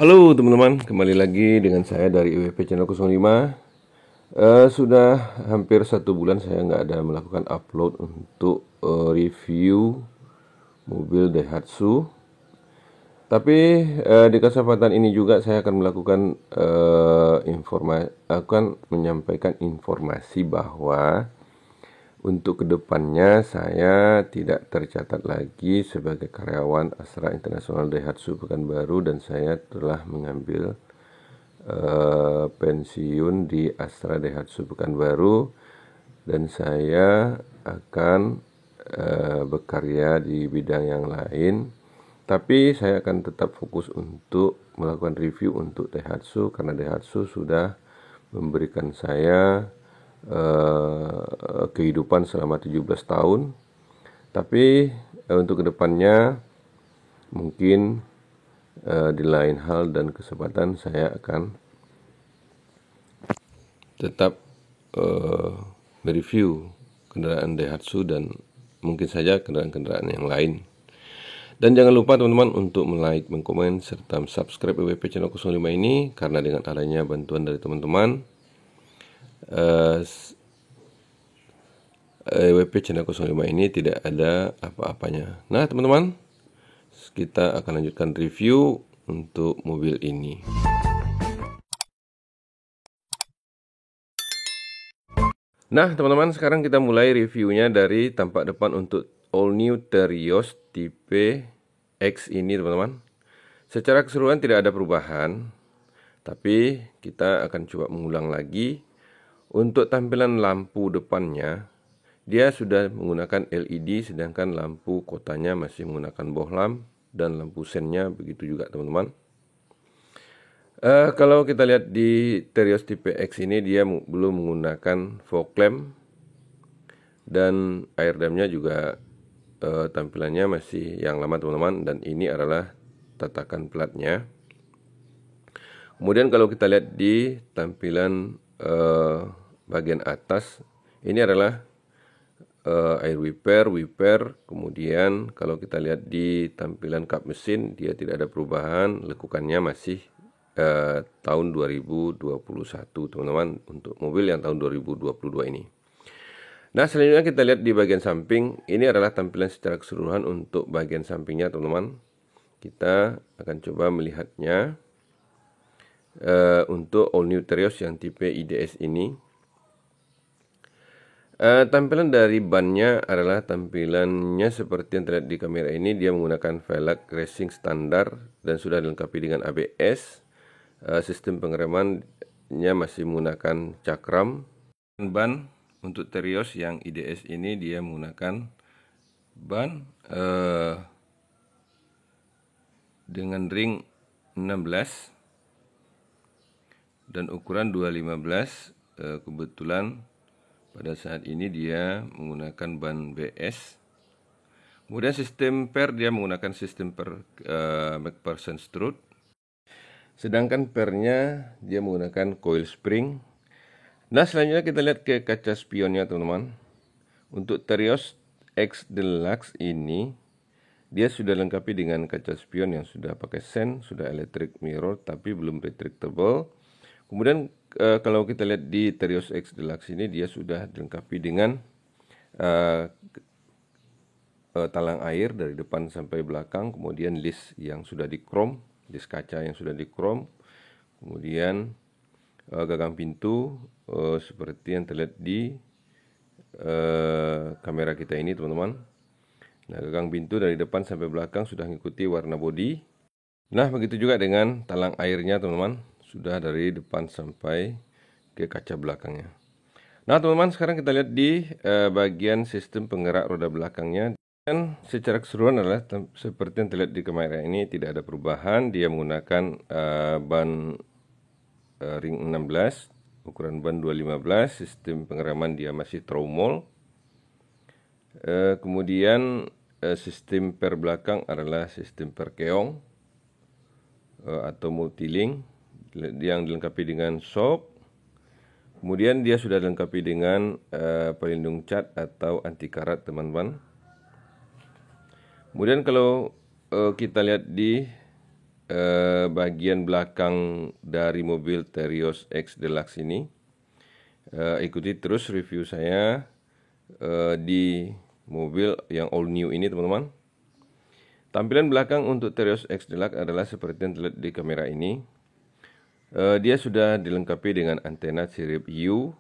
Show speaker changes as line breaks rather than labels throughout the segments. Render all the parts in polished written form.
Halo teman-teman, kembali lagi dengan saya dari IWP Channel 05. Sudah hampir 1 bulan saya nggak ada melakukan upload untuk review mobil Daihatsu. Tapi di kesempatan ini juga saya akan melakukan akan menyampaikan informasi bahwa untuk kedepannya saya tidak tercatat lagi sebagai karyawan Astra International Daihatsu Pekanbaru dan saya telah mengambil pensiun di Astra Daihatsu Pekanbaru dan saya akan berkarya di bidang yang lain. Tapi saya akan tetap fokus untuk melakukan review untuk Daihatsu karena Daihatsu sudah memberikan saya kehidupan selama 17 tahun. Tapi untuk kedepannya mungkin di lain hal dan kesempatan saya akan tetap mereview kendaraan Daihatsu dan mungkin saja kendaraan-kendaraan yang lain. Dan jangan lupa teman-teman untuk like, mengkomen, serta subscribe IWP Channel 05 ini karena dengan adanya bantuan dari teman-teman IWP Channel 05 ini tidak ada apa-apanya. Nah teman-teman, kita akan lanjutkan review untuk mobil ini. Nah teman-teman, sekarang kita mulai reviewnya dari tampak depan untuk all new Terios tipe X ini teman-teman. Secara keseluruhan tidak ada perubahan, tapi kita akan coba mengulang lagi. Untuk tampilan lampu depannya, dia sudah menggunakan LED, sedangkan lampu kotanya masih menggunakan bohlam, dan lampu sennya begitu juga teman-teman. Kalau kita lihat di Terios tipe X ini, dia belum menggunakan fog lamp, dan air damnya juga tampilannya masih yang lama teman-teman, dan ini adalah tatakan platnya. Kemudian kalau kita lihat di tampilan bagian atas, ini adalah air wiper. Kemudian kalau kita lihat di tampilan kap mesin, dia tidak ada perubahan, lekukannya masih tahun 2021 teman-teman untuk mobil yang tahun 2022 ini. Nah selanjutnya kita lihat di bagian samping, ini adalah tampilan secara keseluruhan untuk bagian sampingnya teman-teman. Kita akan coba melihatnya untuk all new Terios yang tipe IDS ini. Tampilan dari bannya adalah tampilannya seperti yang terlihat di kamera ini. Dia menggunakan velg racing standar dan sudah dilengkapi dengan ABS. Sistem pengeremannya masih menggunakan cakram. Ban untuk Terios yang IDS ini dia menggunakan ban dengan ring 16 dan ukuran 215. Kebetulan pada saat ini dia menggunakan ban BS. Kemudian sistem per dia menggunakan sistem per McPherson strut. Sedangkan pernya dia menggunakan coil spring. Nah selanjutnya kita lihat ke kaca spionnya teman-teman. Untuk Terios X Deluxe ini dia sudah lengkapi dengan kaca spion yang sudah pakai sen, sudah electric mirror tapi belum retractable. Kemudian kalau kita lihat di Terios X Deluxe ini dia sudah dilengkapi dengan talang air dari depan sampai belakang, kemudian list yang sudah di chrome, list kaca yang sudah di chrome, kemudian gagang pintu seperti yang terlihat di kamera kita ini teman-teman. Nah gagang pintu dari depan sampai belakang sudah mengikuti warna bodi. Nah begitu juga dengan talang airnya teman-teman, sudah dari depan sampai ke kaca belakangnya. Nah teman-teman, sekarang kita lihat di bagian sistem penggerak roda belakangnya. Dan secara keseluruhan adalah seperti yang terlihat di kamera ini, tidak ada perubahan. Dia menggunakan ban ring 16, ukuran ban 215, sistem pengereman dia masih tromol. Kemudian sistem per belakang adalah sistem per keong atau multilink yang dilengkapi dengan shock. Kemudian dia sudah dilengkapi dengan pelindung cat atau anti karat teman-teman. Kemudian kalau kita lihat di bagian belakang dari mobil Terios X Deluxe ini. Ikuti terus review saya di mobil yang all new ini, teman-teman. Tampilan belakang untuk Terios X Deluxe adalah seperti yang terlihat di kamera ini. Dia sudah dilengkapi dengan antena sirip U,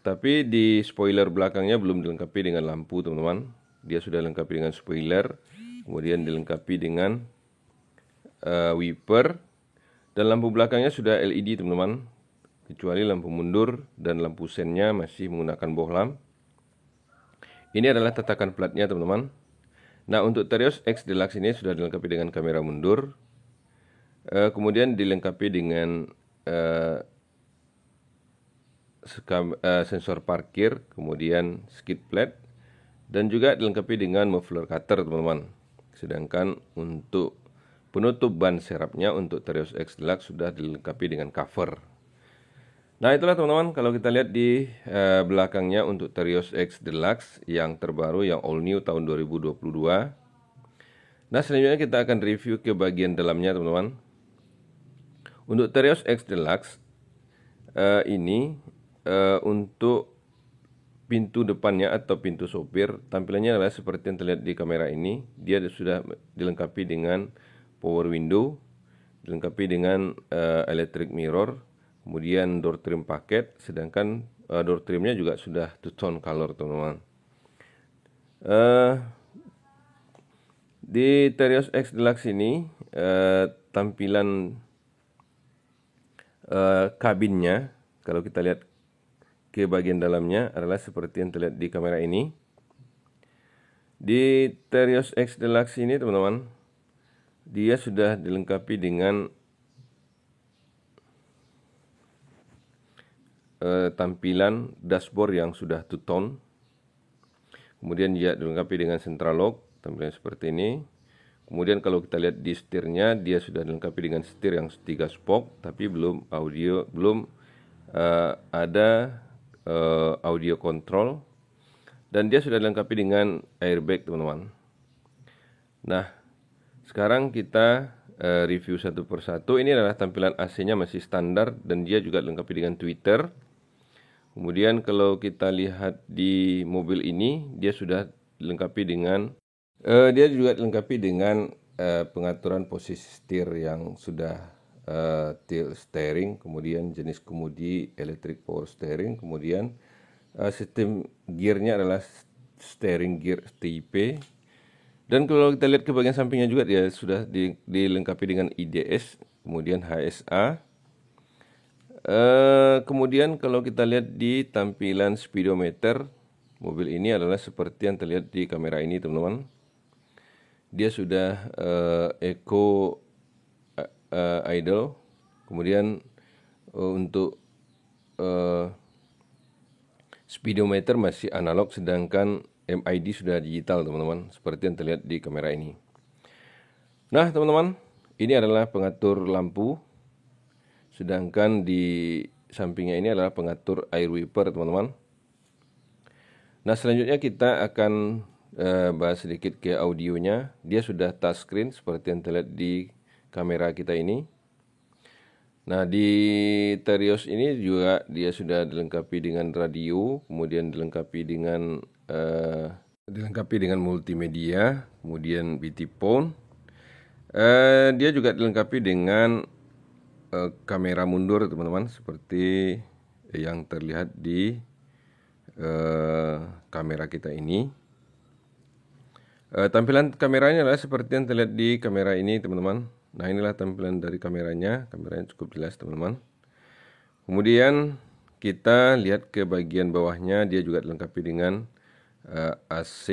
tapi di spoiler belakangnya belum dilengkapi dengan lampu, teman-teman. Dia sudah dilengkapi dengan spoiler, kemudian dilengkapi dengan wiper, dan lampu belakangnya sudah LED, teman-teman, kecuali lampu mundur dan lampu sennya masih menggunakan bohlam. Ini adalah tatakan platnya, teman-teman. Nah, untuk Terios X Deluxe ini sudah dilengkapi dengan kamera mundur, kemudian dilengkapi dengan sensor parkir, kemudian skid plate, dan juga dilengkapi dengan muffler cutter, teman-teman. Sedangkan untuk penutup ban serapnya untuk Terios X Deluxe sudah dilengkapi dengan cover. Nah, itulah teman-teman, kalau kita lihat di belakangnya untuk Terios X Deluxe yang terbaru, yang all new tahun 2022. Nah, selanjutnya kita akan review ke bagian dalamnya, teman-teman. Untuk Terios X Deluxe ini untuk pintu depannya atau pintu sopir, tampilannya adalah seperti yang terlihat di kamera ini. Dia sudah dilengkapi dengan power window, dilengkapi dengan electric mirror, kemudian door trim paket, sedangkan door trimnya juga sudah two tone color, teman-teman. Di Terios X Deluxe ini tampilan kabinnya, kalau kita lihat ke bagian dalamnya, adalah seperti yang terlihat di kamera ini. Di Terios X Deluxe ini, teman-teman, dia sudah dilengkapi dengan tampilan dashboard yang sudah two tone. Kemudian dia dilengkapi dengan central lock, tampilan seperti ini. Kemudian kalau kita lihat di setirnya, dia sudah dilengkapi dengan setir yang 3 spoke, tapi belum ada audio control, dan dia sudah dilengkapi dengan airbag, teman-teman. Nah, sekarang kita review satu persatu. Ini adalah tampilan AC-nya masih standar, dan dia juga dilengkapi dengan tweeter. Kemudian kalau kita lihat di mobil ini, dia sudah dilengkapi dengan pengaturan posisi setir yang sudah tilt steering, kemudian jenis kemudi electric power steering, kemudian sistem gearnya adalah steering gear TIP. Dan kalau kita lihat ke bagian sampingnya juga, dia sudah dilengkapi dengan IDS, kemudian HSA. Kemudian kalau kita lihat di tampilan speedometer, mobil ini adalah seperti yang terlihat di kamera ini, teman-teman. Dia sudah eco idle, kemudian untuk speedometer masih analog, sedangkan MID sudah digital, teman-teman, seperti yang terlihat di kamera ini. Nah, teman-teman, ini adalah pengatur lampu, sedangkan di sampingnya ini adalah pengatur air wiper, teman-teman. Nah, selanjutnya kita akan bahas sedikit ke audionya. Dia sudah touchscreen seperti yang terlihat di kamera kita ini. Nah, di Terios ini juga dia sudah dilengkapi dengan radio, kemudian dilengkapi dengan multimedia, kemudian BT phone. Dia juga dilengkapi dengan kamera mundur, teman-teman, seperti yang terlihat di kamera kita ini. Tampilan kameranya adalah seperti yang terlihat di kamera ini, teman-teman. Nah, inilah tampilan dari kameranya. Kameranya cukup jelas, teman-teman. Kemudian kita lihat ke bagian bawahnya, dia juga dilengkapi dengan AC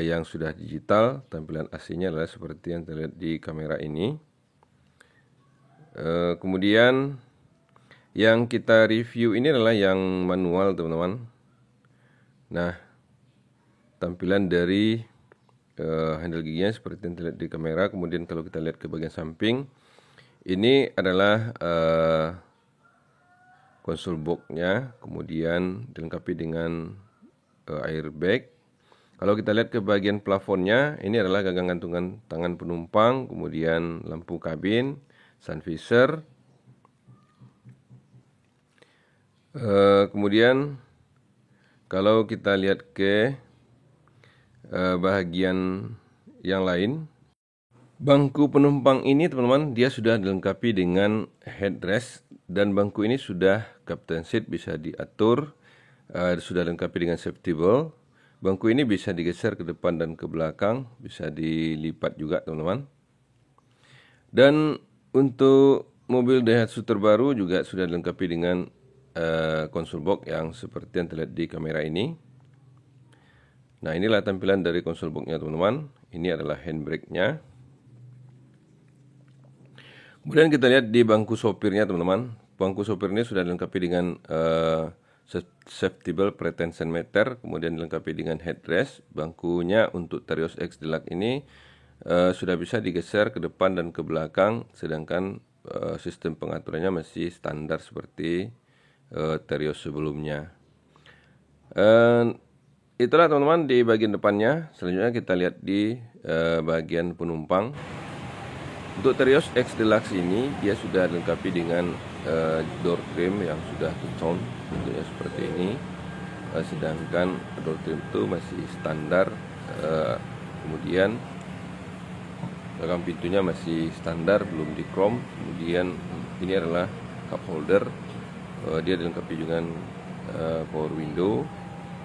yang sudah digital. Tampilan AC-nya adalah seperti yang terlihat di kamera ini. Kemudian yang kita review ini adalah yang manual, teman-teman. Nah, tampilan dari handle giginya seperti yang terlihat di kamera. Kemudian kalau kita lihat ke bagian samping, ini adalah konsol box-nya, kemudian dilengkapi dengan airbag. Kalau kita lihat ke bagian plafonnya, ini adalah gagang gantungan tangan penumpang, kemudian lampu kabin, sun visor. Kemudian kalau kita lihat ke bahagian yang lain, bangku penumpang ini teman-teman dia sudah dilengkapi dengan headrest, dan bangku ini sudah captain seat, bisa diatur, sudah dilengkapi dengan safety belt. Bangku ini bisa digeser ke depan dan ke belakang, bisa dilipat juga teman-teman. Dan untuk mobil Daihatsu terbaru juga sudah dilengkapi dengan konsol box yang seperti yang terlihat di kamera ini. Nah, inilah tampilan dari konsol box-nya teman-teman. Ini adalah handbrake-nya. Kemudian kita lihat di bangku sopirnya teman-teman. Bangku sopir ini sudah dilengkapi dengan safety belt pretension meter, kemudian dilengkapi dengan headrest. Bangkunya untuk Terios X Deluxe ini sudah bisa digeser ke depan dan ke belakang, sedangkan sistem pengaturannya masih standar seperti Terios sebelumnya. Itulah teman-teman di bagian depannya. Selanjutnya kita lihat di bagian penumpang. Untuk Terios X Deluxe ini dia sudah dilengkapi dengan door trim yang sudah two-tone, bentuknya seperti ini. Sedangkan door trim itu masih standar. Kemudian gagang pintunya masih standar, belum di chrome. Kemudian ini adalah cup holder. Dia dilengkapi dengan power window,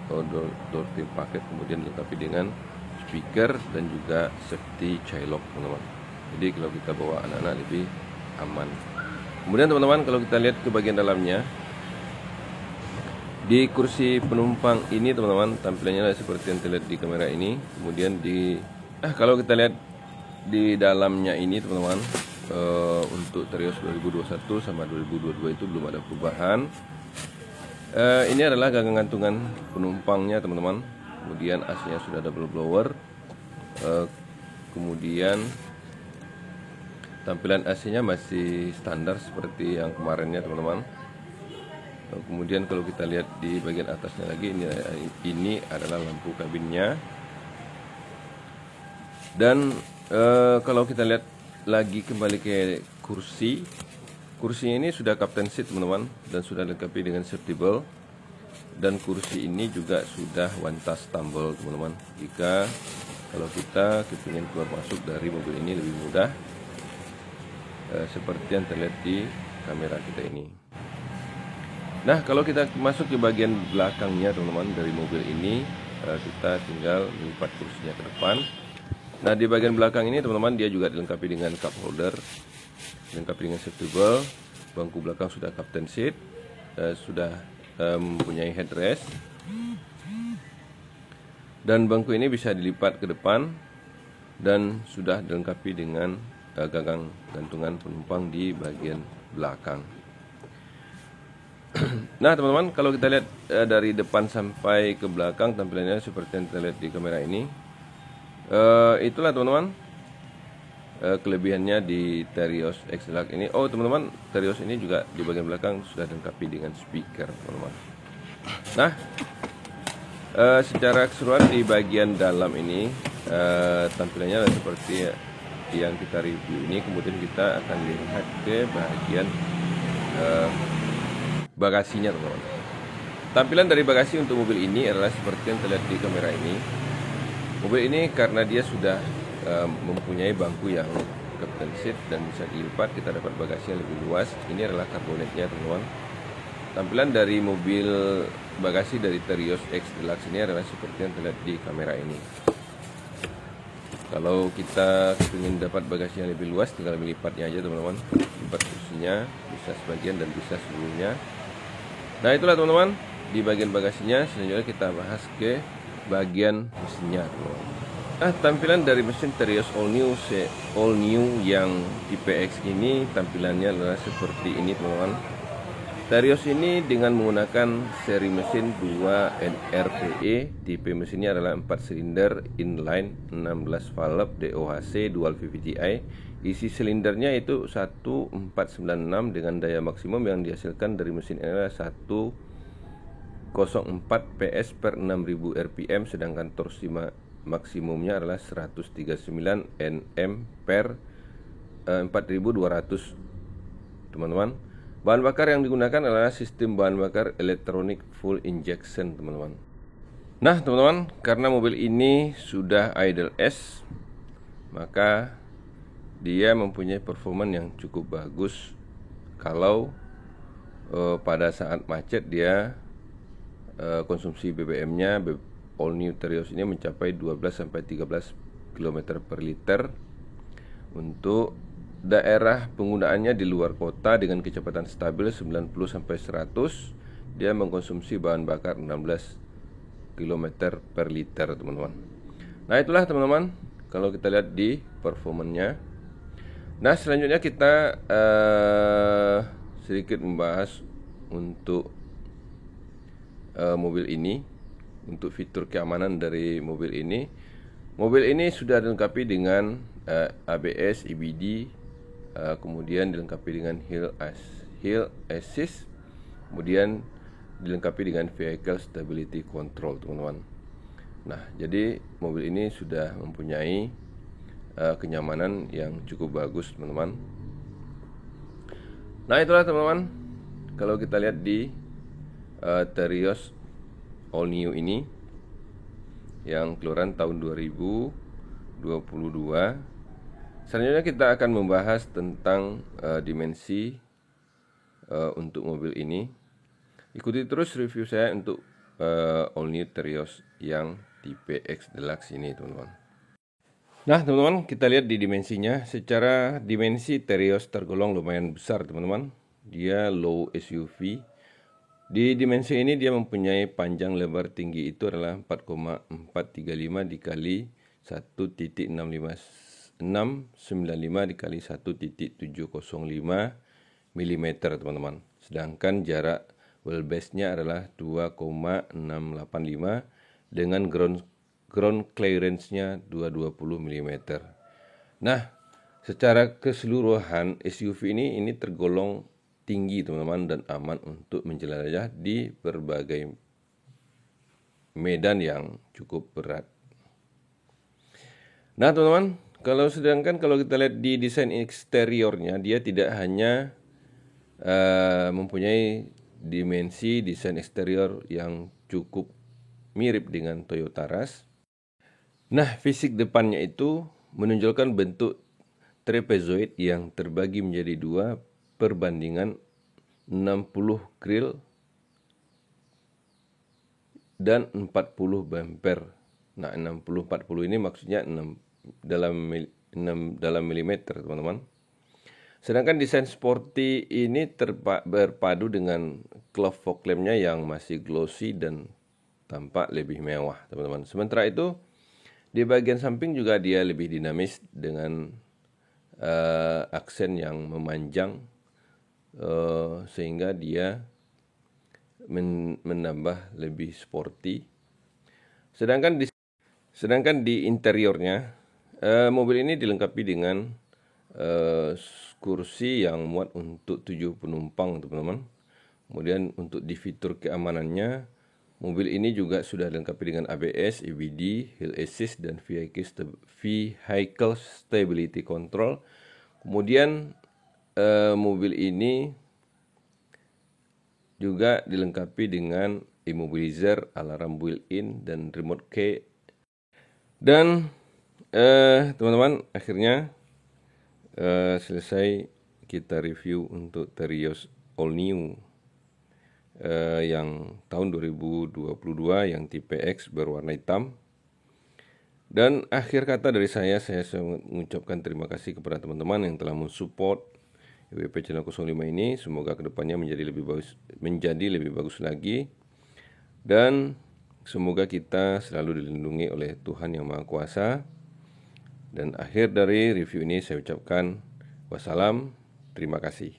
door trim paket, kemudian dilengkapi dengan speaker dan juga safety child lock teman-teman. Jadi kalau kita bawa anak-anak lebih aman. Kemudian teman-teman kalau kita lihat ke bagian dalamnya, di kursi penumpang ini teman-teman tampilannya seperti yang terlihat di kamera ini. Kemudian kalau kita lihat di dalamnya ini teman-teman, untuk Terios 2021 sama 2022 itu belum ada perubahan. Ini adalah gagang gantungan penumpangnya teman-teman. Kemudian AC-nya sudah double blower. Kemudian tampilan AC-nya masih standar seperti yang kemarinnya teman-teman. Kemudian kalau kita lihat di bagian atasnya lagi, ini adalah lampu kabinnya. Dan kalau kita lihat lagi kembali ke kursi ini sudah captain seat teman-teman, dan sudah dilengkapi dengan safety belt. Dan kursi ini juga sudah one touch tumble teman-teman. Jika kalau kita ingin keluar masuk dari mobil ini lebih mudah, seperti yang terlihat di kamera kita ini. Nah, kalau kita masuk ke bagian belakangnya teman-teman dari mobil ini, kita tinggal melipat kursinya ke depan. Nah, di bagian belakang ini teman-teman dia juga dilengkapi dengan cup holder, dilengkapi dengan safety belt. Bangku belakang sudah captain seat, sudah mempunyai headrest, dan bangku ini bisa dilipat ke depan dan sudah dilengkapi dengan gagang gantungan penumpang di bagian belakang. Nah teman-teman, kalau kita lihat dari depan sampai ke belakang tampilannya seperti yang kita lihat di kamera ini. Itulah teman-teman kelebihannya di Terios X Deluxe ini. Oh teman-teman, Terios ini juga di bagian belakang sudah dilengkapi dengan speaker teman-teman. Nah, secara keseluruhan di bagian dalam ini tampilannya seperti yang kita review ini. Kemudian kita akan lihat ke bagian bagasinya teman-teman. Tampilan dari bagasi untuk mobil ini adalah seperti yang terlihat di kamera ini. Mobil ini karena dia sudah mempunyai bangku yang captain seat dan bisa dilipat, kita dapat bagasi yang lebih luas. Ini adalah karbonetnya teman-teman. Tampilan dari mobil bagasi dari Terios X Deluxe ini adalah seperti yang terlihat di kamera ini. Kalau kita ingin dapat bagasi yang lebih luas, tinggal melipatnya aja teman-teman. Lipat kursinya, bisa sebagian dan bisa seluruhnya. Nah itulah teman-teman di bagian bagasinya. Selanjutnya kita bahas ke bagian mesinnya teman-teman. Tampilan dari mesin Terios all new yang tipe X ini tampilannya adalah seperti ini teman-teman. Terios ini dengan menggunakan seri mesin 2 NRPE. Tipe mesinnya adalah 4 silinder inline 16 valve DOHC dual VVTi. Isi silindernya itu 1496 dengan daya maksimum yang dihasilkan dari mesin ini adalah 1,5 04 PS per 6000 rpm, sedangkan torsi maksimumnya adalah 139 Nm per 4200. Teman-teman, bahan bakar yang digunakan adalah sistem bahan bakar elektronik full injection, teman-teman. Nah, teman-teman, karena mobil ini sudah idle S, maka dia mempunyai performa yang cukup bagus. Kalau pada saat macet dia konsumsi BBM-nya all new Terios ini mencapai 12-13 km per liter. Untuk daerah penggunaannya di luar kota dengan kecepatan stabil 90-100, dia mengkonsumsi bahan bakar 16 km per liter, teman-teman. Nah, itulah teman-teman kalau kita lihat di performanya. Nah, selanjutnya kita sedikit membahas untuk mobil ini, untuk fitur keamanan dari mobil ini. Mobil ini sudah dilengkapi dengan ABS, EBD, kemudian dilengkapi dengan Hill Assist, kemudian dilengkapi dengan Vehicle Stability Control, teman-teman. Nah, jadi mobil ini sudah mempunyai kenyamanan yang cukup bagus, teman-teman. Nah, itulah teman-teman, kalau kita lihat di Terios all new ini yang keluaran tahun 2022. Selanjutnya kita akan membahas tentang dimensi untuk mobil ini. Ikuti terus review saya untuk all new Terios yang tipe X Deluxe ini, teman-teman. Nah, teman-teman, kita lihat di dimensinya. Secara dimensi Terios tergolong lumayan besar, teman-teman. Dia low SUV. Di dimensi ini dia mempunyai panjang lebar tinggi itu adalah 4,435 dikali 1.695 dikali 1.705 mm, teman-teman. Sedangkan jarak wheelbase-nya adalah 2,685 dengan ground clearance-nya 220 mm. Nah, secara keseluruhan SUV ini tergolong tinggi, teman-teman, dan aman untuk menjelajah di berbagai medan yang cukup berat. Nah, teman-teman, kalau kita lihat di desain eksteriornya, dia tidak hanya mempunyai dimensi desain eksterior yang cukup mirip dengan Toyota Rush. Nah, fisik depannya itu menunjukkan bentuk trapezoid yang terbagi menjadi dua perbandingan 60 grill dan 40 bumper. Nah, 60-40 ini maksudnya 6 dalam milimeter, teman-teman. Sedangkan desain sporty ini berpadu dengan cloth fog lamp-nya yang masih glossy dan tampak lebih mewah, teman-teman. Sementara itu, di bagian samping juga dia lebih dinamis dengan aksen yang memanjang, sehingga dia menambah lebih sporty. Sedangkan di interiornya, mobil ini dilengkapi dengan kursi yang muat untuk 7 penumpang, teman-teman. Kemudian untuk di fitur keamanannya, mobil ini juga sudah dilengkapi dengan ABS, EBD, Hill Assist, dan Vehicle Stability Control. Kemudian mobil ini juga dilengkapi dengan immobilizer, alarm built-in, dan remote key. Dan teman-teman, akhirnya selesai kita review untuk Terios all new yang tahun 2022 yang tipe X berwarna hitam. Dan akhir kata dari saya mengucapkan terima kasih kepada teman-teman yang telah mensupport IWP Channel 05 ini. Semoga kedepannya menjadi lebih bagus lagi, dan semoga kita selalu dilindungi oleh Tuhan Yang Maha Kuasa. Dan akhir dari review ini saya ucapkan wassalam, terima kasih.